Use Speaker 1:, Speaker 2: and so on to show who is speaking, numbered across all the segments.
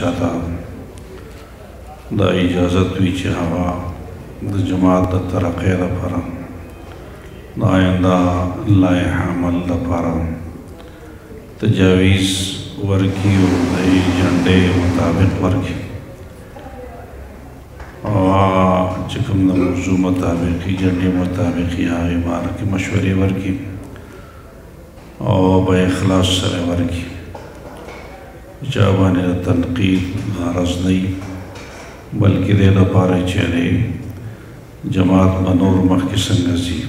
Speaker 1: چاته دا اجازت وي چې هغه د جماعت د ترقۍ لپاره د آینده لایحه عمل لپاره تجاویز ورکړي او د ایجنډې مطابق ورکړي او هغه چې کوم د موضوع مطابق ایجنډې مطابق یې هغې باره کې مشورې ورکړي او به اخلاص سره ورکړي چا باندې د تنقید غرض نه وي بلکې دې دپاره چې جماعت به نور مخکې څنګه ځي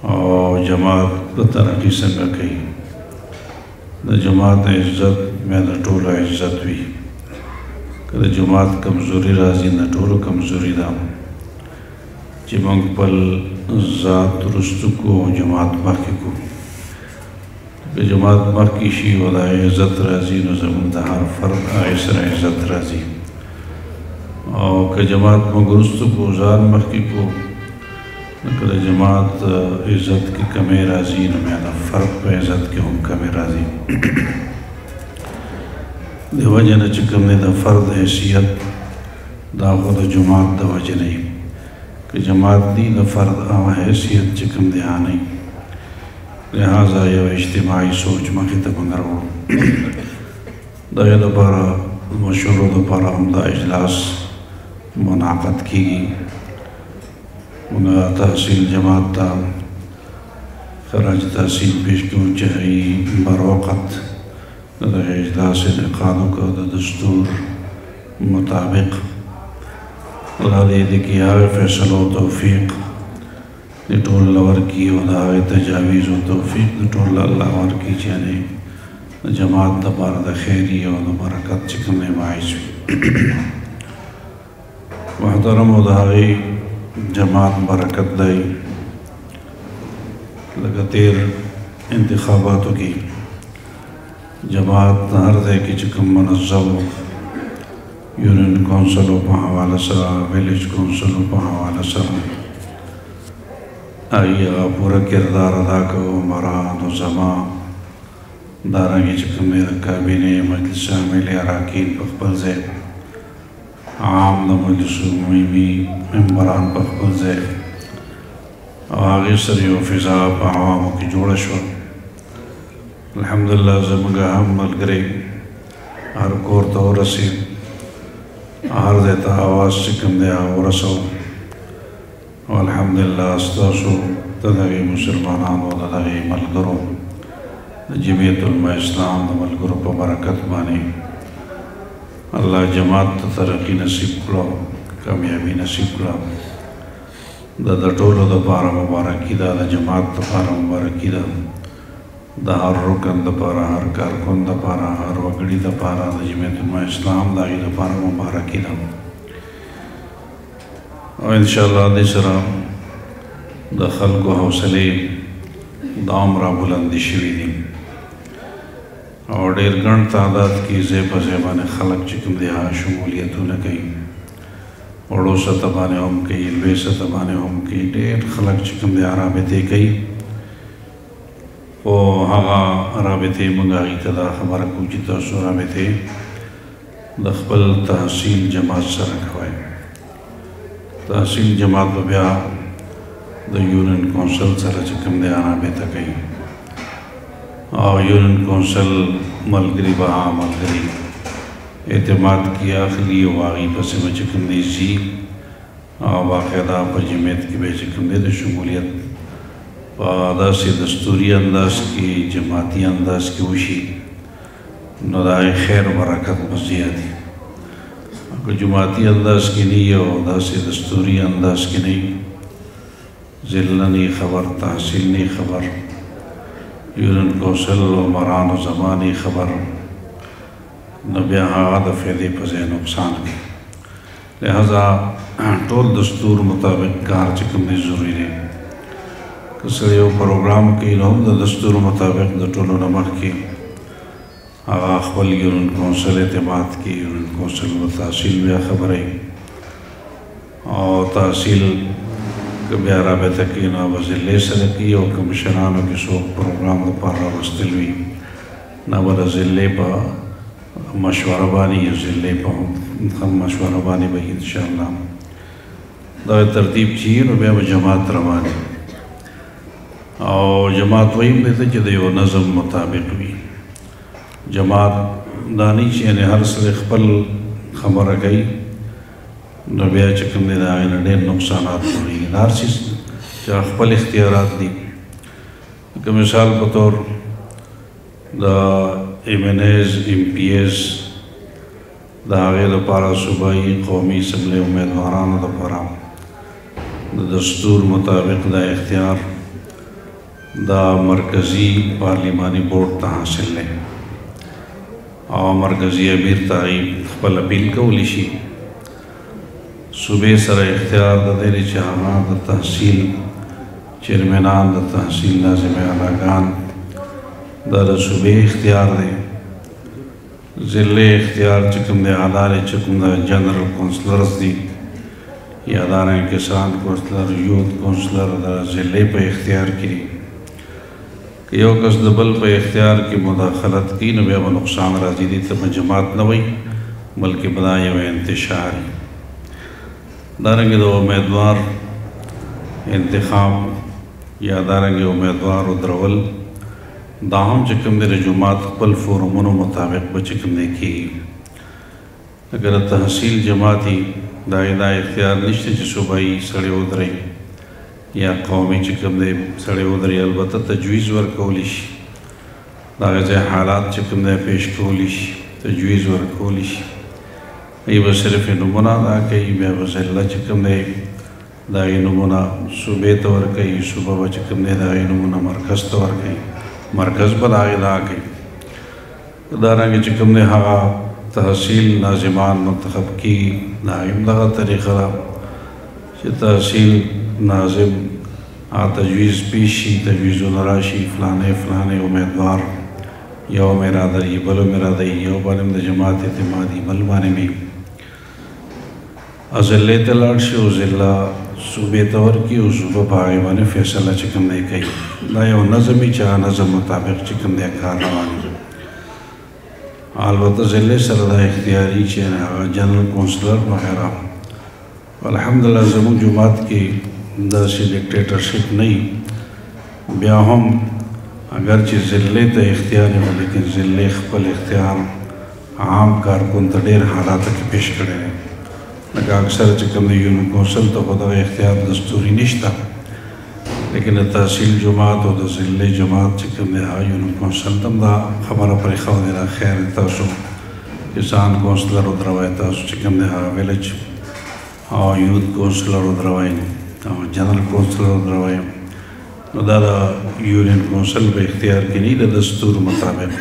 Speaker 1: او جماعت به ترقي څنګه کوي د جماعت عزت بیا د ټولو عزت وي که د جماعت کمزوري راځي د ټولو کمزوري ده چې موږ خپل ذات رستو کو او جماعت مخکې کو که جماعت مخکې شي او د عزت راځي نو زموږ د هر فرد هغې سره عزت راځي او که جماعت موږ رستو کو ځان مخکې کو نو که د جماعت عزت کې کمی راځي نو بیا د فرد په عزت کې هم کمی راځي د وجه نه چې کوم دی د فرد حیثیت دا خو د جماعت د وجه نه وي که جماعت دی د فرد هغه حیثیت چې کوم دی هغه نه وي لہذا یو اجتماعي سوچ مخې ته موږ راوړو د هغې دپاره مشورو دپاره هم دا اجلاس منعقد کیږي موږ تحصیل جماعت ته خراج تحصیل پیش کوو چې هغې بر وقت د دغه اجلاس انعقاد وکړو د دستور مطابق الله دې کې هغه فیصلو توفیق د ټول ورکړي او د هغې تجاویز او توفیق د ټول الله ورکړي چې د جماعت دپاره د خیري او د برکت چې کوم دی باعث وي محترمو د هغې جماعت برکت دی لکه تیر انتخاباتو کې جماعت هر ځای کې چې کوم منظم یونین کونسلو په حواله سره ویلیج کونسلو په حواله سره هغې هغه پوره کردار ادا کوو مران عظما دارنګې چې کوم دی د کابینې مجلس عاملې اراکین په خپل ځای عام د مجلسو عمومي ممبران په خپل ځای او هغې سره یو فضا په عوامو کې جوړه شوه الحمدلله زموږ هم ملګري هر کور ته ورسېد هر ځای ته اواز چې کوم دی هغه ورسوو او الحمدلله ستاسو د دغې مسلمانانو د دغې ملګرو د جمعیت علماء اسلام د ملګرو په برکت باندې الله جماعت ته ترقي نصیب کړو کامیابي نصیب کړه د ټولو دپاره مبارکي ده د جماعت دپاره مبارکي ده د هر رکن دپاره هر کارکن دپاره هر وګړي دپاره د جمعیت علماء اسلام د هغې دپاره مبارکي ده او انشاءالله دې سره د خلکو حوصلې دام را بلندې شوي دي او ډېر ګڼ تعداد کې ځای په ځای باندې خلک چې کوم دی هغه شمولیتونه کوي وړو سطح باندې هم کوي لوی سطح باندې هم کوي ډېر خلک چې کوم دی رابطې کوي خو هغه رابطې موږ هغې ته دا خبره کوو چې تاسو رابطې د خپل تحصیل جماعت سره کوئ تحصیل جماعت به بیا د یونین کونسل سره چې کوم دی رابطه کوي او یونین کونسل ملګري به ملګري اعتماد کې اخلي او هغې پسې به چې کوم دی ځي او باقاعده په جمعیت کې به چې کوم دی د شمولیت په داسې دستوري انداز کې جماعتي انداز کې وشي نو د هغې خیر برکت به زیاتي که جماعتي انداز کې نه وي او داسې دستوري انداز کې نه وي ضلع نه خبر تحصیل نه خبر یونین کونسل او مران او زمانې خبر نو بیا هغه د فایدې په ځای نقصان کوي لہذا ټول دستور مطابق کار چې کوم دی ضروري دی که سړی یو پروګرام کوي نو هم د دستور مطابق د ټولو نه مخکې هغه خپل یونین کونسل اعتماد کوي یونین کونسل به تحصیل بیا خبره او تحصیل که بیا رابطه کوي نو به ضلع سره کوي او که مشرانو کې څوک پروګرام دپاره راوستل وي نو به د ضلع په مشوره باندې یو ضلع په مشوره باندې به انشاءالله دا ترتیب چې نو بیا به جماعت روان او جماعت ویم دی ته چې د یو نظم مطابق وي جماعت دا نه چې یعنې هر سړی خپل خبره کوي نو بیا چې کوم دی د هغې نه ډېر نقصانات جوړېږي د هر څیز چې خپل اختیارات دي لکه مثال په طور د MNAs MPs د هغې لپاره صوبایي قومي اسمبلۍ امیدوارانو لپاره د دستور مطابق دا اختیار دا مرکزی پارلیمانی بورډ ته حاصل دی او مرکزی امیر ته خپل اپیل کولی شي صوبې سره اختیار د دی چې هغه د تحصیل چیرمنان د تحصیل ناظم اعلاګان دا د صوبې اختیار دی ضلع اختیار چې کوم دی عدالت چې کوم د جنرل کونسلرز دي یا دارنګه کسان کونسلر یوت کونسلر د ضلع په اختیار کې دي که یو کس د بل په اختیار کې مداخلت کوي نو بیا به نقصان راځي دي ته به جماعت نه وایي بلکې به دا یو انتشار دارنګه د امیدوار انتخاب یا دارنګه امیدوار درول دا هم چې کوم دی د جماعت خپل فورمونو مطابق به چې کوم دی کېږي اگر تحصیل جماعتي دا اختیار نشته چې صوبایي سړی ودرئ یا قومي چې کوم دی سړی ودرئ البته تجویز ورکولی شي د هغې ځای حالات چې کوم دی پیش کولی شي تجویز ورکولی شي ای به صرف نمونه ادا کوي بیا به ضلع چې کوم دی د هغې نمونه صوبې ته ورکوي صوبه به چې کوم دی د هغې نمونه مرکز ته ورکوي مرکز به د هغې دا کوي دارنګه چې کوم دی هغه تحصیل ناظمان منتخب کیږي د هغې هم دغه طریقه ده چې تحصیل ناظم تجویز پیش شي تجویزونه راشي فلانې امیدوار یو مې رادري بل مې رادري یو باندې د جماعت اعتمادي بل باندې مې ضلع ته لاړ شي او ضلع صوبې ته ورکړي او صوبه په هغې باندې فیصله چې کوم دی کوي دا یو نظم وي چې هغه نظم مطابق چې کوم دی کار روان وي البته ضلع سره دا اختیاري چې هغه جنرل کونسلر وغیره الحمدلله زموږ جماعت کې داسې ډکټیټرشپ نه وي بیا هم اگر چې ضلع ته اختیار وي لیکن ضلع خپل اختیار عام کارکن ته ډېر حالاتو کې پیش کړی دی لکه اکثر چې کوم دی یونین کونسل ته خو دغه اختیار دستوري نشته لیکن د تحصیل جماعت او د ضلع جماعت چې کوم دی هغه یونین کونسل ته هم دا خبره پرېښودې ده خیر تاسو کسان کونسلر ودروئ تاسو چې کوم دی هغه ویلج او یوت کونسلر ودروئ او جنرل کونسلر ودروئ نو دا د یونین کونسل په اختیار کې نه د دستور مطابق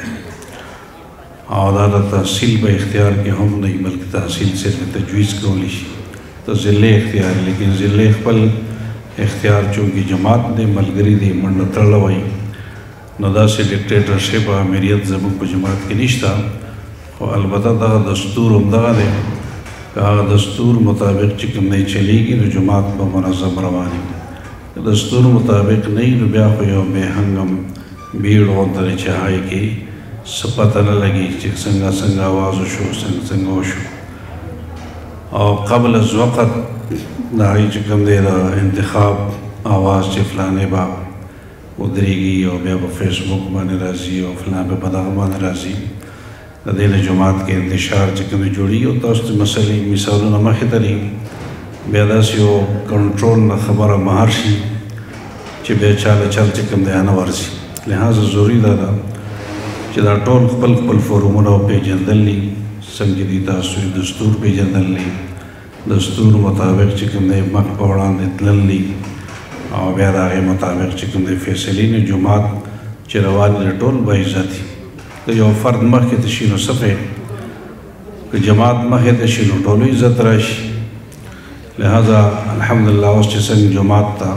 Speaker 1: او دا د تحصیل په اختیار کې هم نه بلکې تحصیل صرف تجویز کولی شي د ضلع اختیار لیکن ضلع خپل اختیار چونکې جماعت دی ملګري دی منډه تړله وایي نو داسې ډکټیټرشپ او امیریت زموږ په جماعت کې نشته خو البته دغه دستور همدغه دی که هغه دستور مطابق چې کوم دی چلیږي نو جماعت به منظم روان وي که دستور مطابق نه وي نو بیا خو یو بېهنګم بھیړ غونته دی چې هغې کې څه پته نه لګي چې څنګه آواز وشو څنګه وشو او قبل از وقت د هغې چې کوم دی د انتخاب آواز چې فلانې به ودرېږي او بیا به فیسبوک باندې راځي او فلان به په دغه باندې راځي د دې نه جماعت کې انتشار چې کوم جوړېږي او تاسو ته مسلې مثالونه مخې ته دي بیا داسې یو کنټرول نه خبره مهار شي چې بیا چاله چل چې کوم دی نه ورځي لہذا ضروري دا ده چې دا ټول خپل فورمونه وپېژندل څنګه دي تاسو دستور پېژندل دستور مطابق چې کوم دی مخ په وړاندې تلل او بیا د هغې مطابق چې کوم دی فیصلې نه جماعت چې روان دی ټول به عزت وي که یو فرد مخکې ته شي نو څه که جماعت مخې ته شي نو ټولو عزت راشي لہذا الحمدلله اوس چې څنګه جماعت ته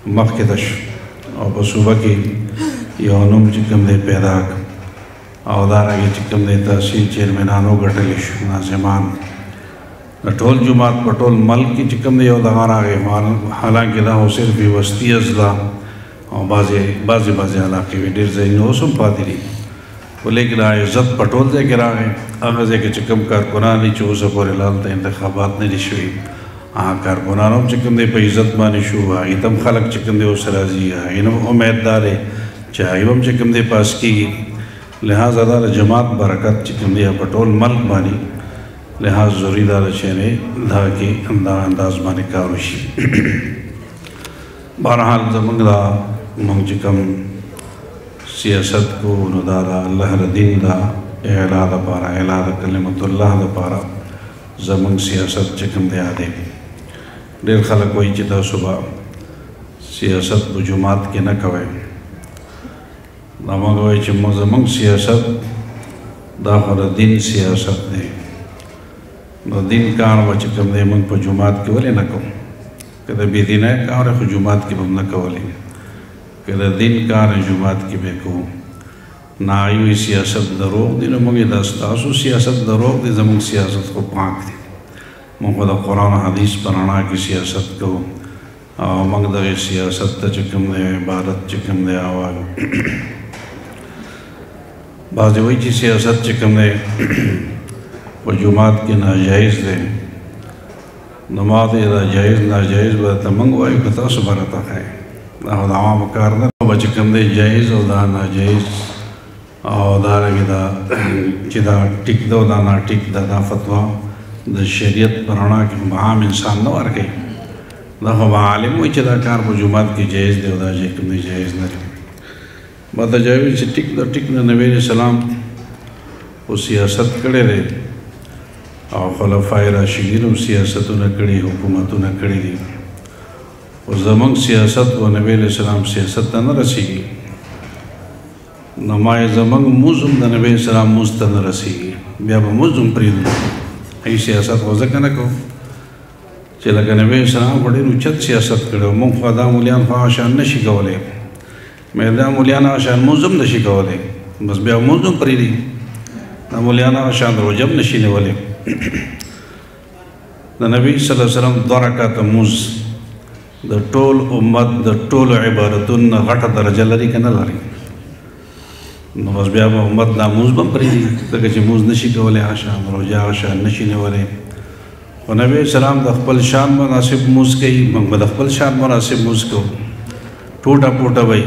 Speaker 1: مخکې ته شو او په صوبه کې یو نوم چې کوم دی پیدا کړ او دارنګه چې کوم دی تحصیل چیرمنان وګټلی شو ناظمان د ټول جماعت په ټول ملک کې چې کوم دی یو دغه راغی حالانکې دا خو صرف یې وسطي اضلاع او بعضې علاقې وي ډېر ځایونه اوس هم پاتې دي ولیکن عزت په ټول ځای کې راغی هغه ځای کې چې کوم کارکنان دي چې اوسه پورې هلته انتخابات نه دي شوي هغه کارکنان هم چې کوم دی په عزت باندې شو هغې ته هم خلک چې کوم دی اوس راځي هغې نه امید دا دی چې هغې هم چې کوم دی پاس کېږي لہٰذا دا د جماعت برکت چې کوم دی په ټول ملک باندې لحاظ ضروری دا چې نه دا کې دا انداز باندې کار وشي بهرحال زموږ دا موږ چې کوم سیاست کو نو دا د الله د دین دا اعلا دپاره اعلا د کلمت الله دپاره زموږ سیاست چې کوم دی دی ډېر خلک وایي چې تاسو به سیاست په جومات کې نه کوئ دا موږ وایي چې زموږ سیاست دا خو د دین سیاست دی نو دین کار به چې کوم دی موږ په جومات کې ولې نه کوو که د بېدینۍ کار خو جومات کې به هم نه کولی که د دین کار جومات کې به کوو نایوي سیاست دروغ دی نو موږ دا ستاسو سیاست دروغ دی زموږ سیاست خو پاک دی موږ خو د قرآن و حدیث په رڼا کې سیاست کوو او موږ دغې سیاست ته چې کوم دی عبادت چې کوم دی وایو بعضې وایي چې سیاست چې کوم دی په جومات کې ناجایز دی نو ما ته دا جایز ناجایز به درته موږ وایو که تاسو به راته ښایي دا خو د عوامو کار نه به چې کوم دی جایز او دا ناجایز او دارنګې دا چې دا ټیک ده او دا ناټیک ده دا فتوا د شریعت په رڼا کې عام انسان نه ورکوي دا خو به عالم وایي چې دا کار په جومات کې جایز دی او دا چې کوم دی جایز نه دی به ته جایز چې ټیک ده ټیک ده نبي علیه السلام خو سیاست کړی دی او خلفای راشدین هم سیاستونه کړي حکومتونه کړي دي خو زموږ سیاست و نبی علیه السلام سیاست ته نه رسېږي نو ما یې زموږ مونځ هم د نبی علیه السلام مونځ ته نه رسېږي بیا به مونځ هم پرېږدو هغې سیاست خو ځکه نه کوو چې لکه نبی علیه السلام خو ډېر اوچت سیاست کړی و موږ خو دا مولیان خو هغه شان نه شي کولی مې دا مولیان هغه شان مونځ هم نه شي کولی بس بیا مونځ هم پرېږدي دا مولیان هغه شان روژه هم نه شي نیولی د نبی صلی الله علیه وسلم 2 رکعته مونځ د ټول امت د ټولو عبادتونو نه غټه درجه لري که نه لري نو بس بیا به امت دا مونځ به هم پرېږدي ځکه چې مونځ نه شي کولی هغه شان روژه هغه شان نه شي نیولی خو نبی اسلام د خپل شان مناسب مونځ کوي موږ به د خپل شان مناسب مونځ کوو ټوټه پوټه وایي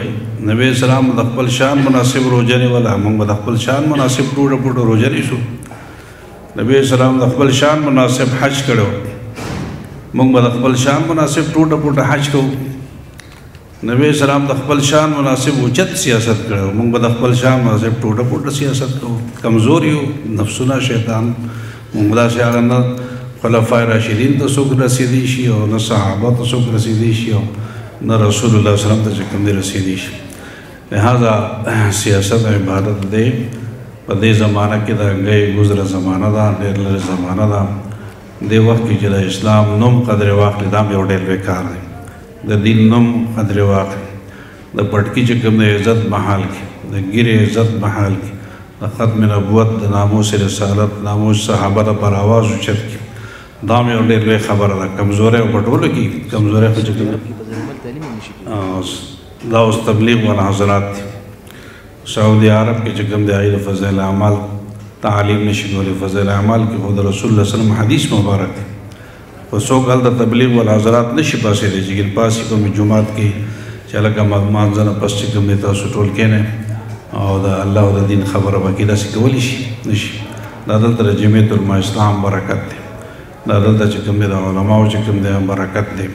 Speaker 1: نبی اسلام د خپل شان مناسب روژه نیوله موږ به د خپل شان مناسب ټوټه پوټه روژه نیسو نبی اسلام د خپل شان مناسب حج کړو موږ به د خپل شان مناسب ټوټه پوټه حج کوو نبی اسلام د خپل شان مناسب اوچت سیاست کړو موږ به د خپل شان مناسب ټوټه پوټه سیاست کوو کمزور یو نفسونه شیطان موږ داسې هغه نه خلفای راشدین ته څوک رسېدی شي او نه صحابه ته څوک رسېدی شي او نه رسول الله صلی الله علیه وسلم ته چې کوم دی رسېدی شي لہذا سیاست عبادت دی په دې زمانه کې د انګۍ ګذره زمانه ده ډېر لرې زمانه ده دې وخت کې چې د اسلام نوم قدرې واخلي دا هم یو ډېر لوی کار دی د دین نوم قدرې واخلي د پټکي چې کوم د عزت محال کې د ګیرې عزت محال کې د ختم نبوت د ناموس رسالت ناموس صحابه لپاره آواز اوچت کړي دا هم یو ډېر لوی خبره ده کمزوری په ټولو کې کمزوری خو چې دا اوس تبلیغ والا حضرات دي سعودي عرب کې چې کوم دی هغې د فضایل اعمال تعلیم نشي کولی فضایل اعمال کې خو د رسول الله صلی الله حدیث مبارک دی خو څوک هلته تبلیغ والا حضرات نشي پاسېدی چې پاسې کوم جومات کې چې هلکه مانځه نه پس چې کوم دی تاسو ټول کښېنئ او د الله او د دین خبره به کې داسې کولی شي نشي دا دلته د جمعیت علما اسلام برکت دی دا دلته چې کوم دی د علماو چې کوم دی برکت دی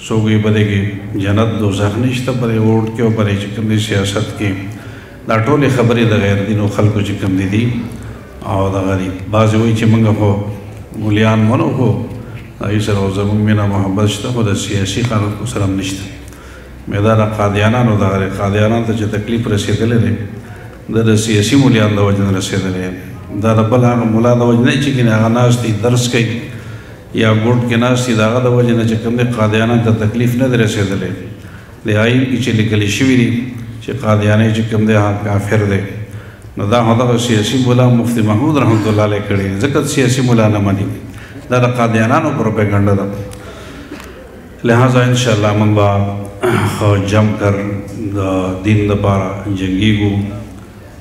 Speaker 1: څوک یې په دې کې جنت دوزخ نشته په دې ووټ کې او په دې چې کوم دی سیاست کې دا ټولې خبرې د غیر دینو خلکو چې کوم دي او دغه دي بعضې وایي چې موږ خو مولیان منو خو هغې سره خو زموږ مینه محبت شته خو د سیاسي خلکو سره هم نشته مې دا د قادیانانو دغه قادیانانو ته چې تکلیف رسېدلی دی دا د سیاسي مولیان د وجې نه رسېدلی دا د بل هغه ملا د وجې نه چې کینې هغه ناست دي درس کوي یا ګوټ کې ناست دي د هغه د وجې نه چې کوم دی قادیانانو ته تکلیف نه دی رسېدلی د آیین کې چې لیکلي شوي دي چې قادیانی چې کوم دی هغه کافر دی نو دا هغه سیاسي مولا مفتی محمود رحمت الله علیه کړی ځکه سیاسي مولا نه مني دا د قادیانانو پروپیګنډه ده لہذا انشاءالله موږ به جم کر د دین دپاره جنګیږو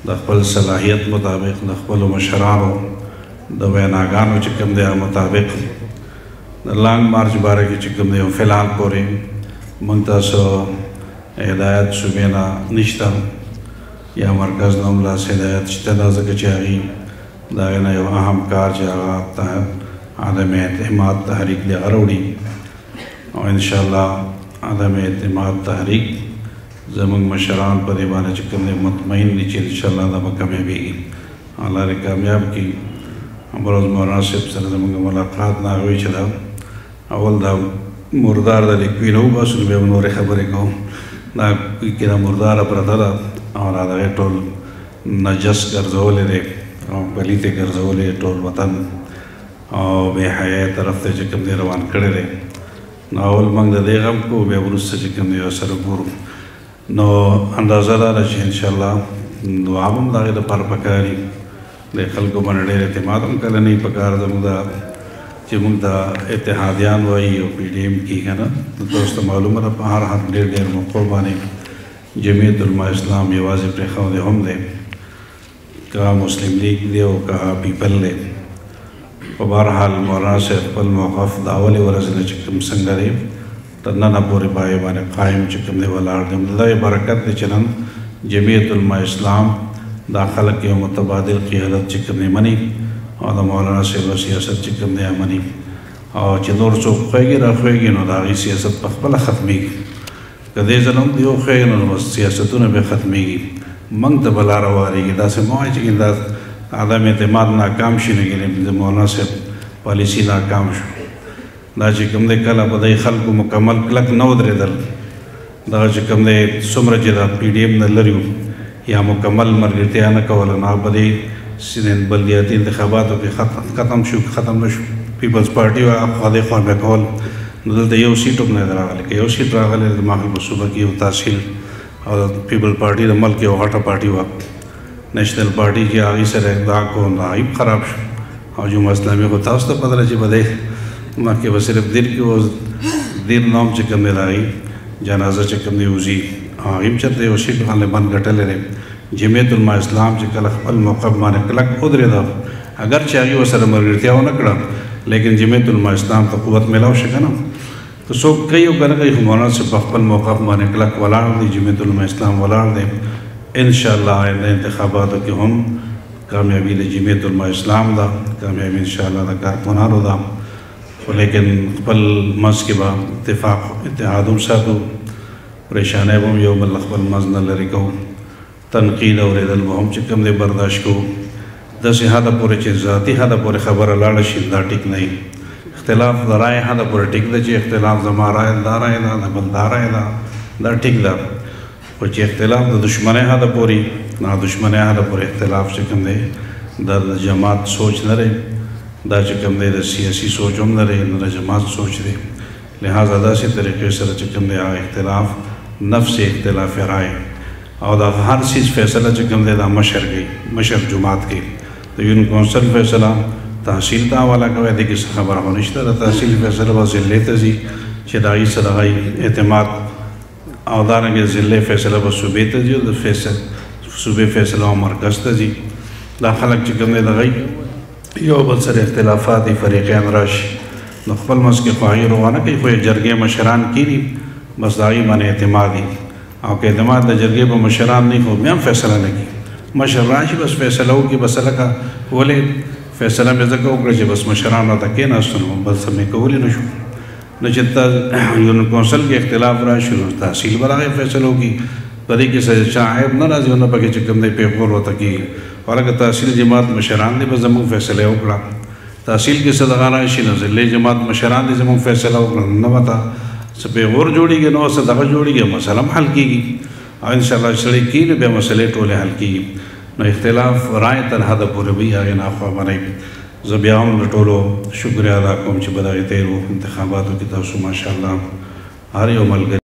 Speaker 1: د خپل صلاحیت مطابق د خپلو مشرانو د ویناګانو چې کوم دی مطابق د لانګ مارچ باره کې چې کوم دی فی الحال پورې موږ تاسو هدایت صوبې نه نشته یا مرکز نه هم لاس هدایت شته دا ځکه چې هغې د هغې نه یو اهم کار چې هغه عدم اعتماد تحریک دی هغه راوړي او انشاءالله عدم اعتماد تحریک زموږ مشران په دې باندې چې کوم دی مطمئن دي چې انشاءالله دا به کامیابېږي الله دې کامیاب کړي همروز مولانا صاحب سره زموږ ملاقات نه هغوی چې دا اول دا مردار د لیکوي نه وباسو نو بیا به نورې خبرې کوم دا کوي کې دا مرداره پرته ده او دا دغې ټول نجس ګرځولی دی او پلیت یې ګرځولی ټول وطن او بې حیایي طرف ته چې کوم دی روان کړی دی نو اول موږ د دې غم کوو بیا وروسته چې کوم دی ورسره ګورو نو اندازه دا ده چې انشاءالله دعا به هم د هغې دپاره پکار وي د خلکو باندې ډېر اعتماد هم کله نه وي پکار زموږ دا چې موږ د اتحادیان وایي او پی ډي ایم کې که نه تاسو ته معلومه ده په هر ډېر موقعو باندې جمعیت علما اسلام یوازې پرېښودی هم دی که مسلم لیگ دی او که پیپل دی په بهرحال مولانا صاحب خپل موقف د اولې ورځې نه چې کوم څنګه دی تر ننه پورې په هغې باندې قایم چې کوم دی ولاړ دی د دغې برکت دی چې نن جمعیت علما اسلام دا خلک یو متبادل قیادت چې کوم دی مني او د مولانا صاحب سیاست چې کوم دی مني او چې نور څوک خوږي راخوږي نو د هغې سیاست په خپله ختمېږي که دې ځل هم یو خوږي نو بس سیاستونه بیا ختمېږي موږ ته به لاره وارېږي داسې مه وایئ چې دا عدم اعتماد ناکام شي نو د مولانا صاحب پالیسي ناکام شو دا چې کوم دی کله به د خلکو مکمل کلک نه ودرېدل دغه چې کوم دی څومره چې د پی ډي ایم نه لرې وو یا مکمل ملګرتیا نه کوله نو هغه به دې بلدیاتي انتخاباتو کې ختم شو ختم نه شو پیپلز پارټي خوا دې خوا بیا کول نو دلته یو سیټ هم نه دی راغلی که یو سیټ راغلی د ماحول په صوبه کې یو تحصیل او د پیپل پارټي د ملک یو غټه پارټي وه نیشنل پارټي چې هغې سره اقدام کو نو هغه خراب شو او جمهوریت اسلامي خو تاسو ته پته ده چې به دی مخکې به صرف دیر کې و دیر نام چې کوم دی د هغې جنازه چې کوم دی وځي هغې هم چېرته یو سیټ غالباً ګټلی دی جمعیت علما اسلام چې کله خپل موقف باندې کلک ودرېده اگر چې هغې ورسره ملګرتیا ونه کړه لیکن جمعیت علما اسلام ته قوت میلاو شي که نه که څوک کوي او که نه کوي خو مولانا صاحب په خپل موقف باندې کلک ولاړ دی جمعیت علما اسلام ولاړ دی انشاءالله آینده انتخاباتو کې هم کامیابي د جمعیت علما اسلام ده کامیابي انشاءالله د کارکنانو ده خو لیکن خپل منځ کې به اتفاق اتحاد هم ساتو پریشانی به هم یو بل خپل منځ نه لرې کوو تنقید اورېدل به هم چې کوم دی برداشت کوو داسې حده پورې چې ذاتي حده پورې خبره لاړه شي دا ټیک نه وي اختلاف د رایې حده پورې ټیک ده چې اختلاف زما رایه دا رایه ده د بل دا رایه ده دا ټیک ده خو چې اختلاف د دشمنۍ حده پورې نه دشمنۍ حده پورې اختلاف چې کوم دی د جماعت سوچ نه دی دا چې کوم دی د سیاسي سوچ هم نه دی نه د جماعت سوچ دی لہٰذا داسې طریقې سره چې کوم دی هغه اختلاف نفس اختلاف رایې او دا هر چیز فیصله چې کوم دی دا مشر کوي مشر جماعت کوي د یون کونسل فیصله تحصیل ته حواله کوي دې کې څه خبره خو نشته د تحصیل فیصله به ضلعې ته ځي چې د هغې سره هغوی اعتماد او دارنګې ضلعې فیصله به صوبې ته ځي او د صوبې فیصله او مرکز ته ځي دا خلک چې کوم دی د هغوی یو بل سره اختلافات دي فریقین راشي نو خپل منځ کې خو هغې روانه کوي خو یې جرګې مشران کېږي بس د هغې باندې اعتماد وي او که اعتماد د جرګې په مشران نه خو بیا هم فیصله نه کوي مشر راشي بس فیصله وکړي بس هلکه ولې فیصله مې ځکه وکړه چې بس مشران راته کېناستو نو بل څه مې کولی نه شو نو چې یون کونسل کې اختلاف راشي نو تحصیل به هغې فیصله وکړي په دې کې څه چا عیب نه راځي نو پکې چې کوم دی پیغور ورته کېږي هلکه تحصیل جماعت مشران دی به زموږ فیصله یې وکړه تحصیل کې څه دغه راشي نو ضلعې جماعت مشران دی زموږ فیصله وکړه نه به څه پیغور جوړېږي نو څه دغه جوړېږي مسله هم حل کېږي او انشاءالله سړی کېږي نو بیا مسلې ټولې حل کېږي نو اختلاف رایې تر حده پورې وي هغې نه خوا منئ زه بیا هم د ټولو شکریه ادا کوم چې په دغې تېرو انتخاباتو کې تاسو ماشاءالله هر یو ملګري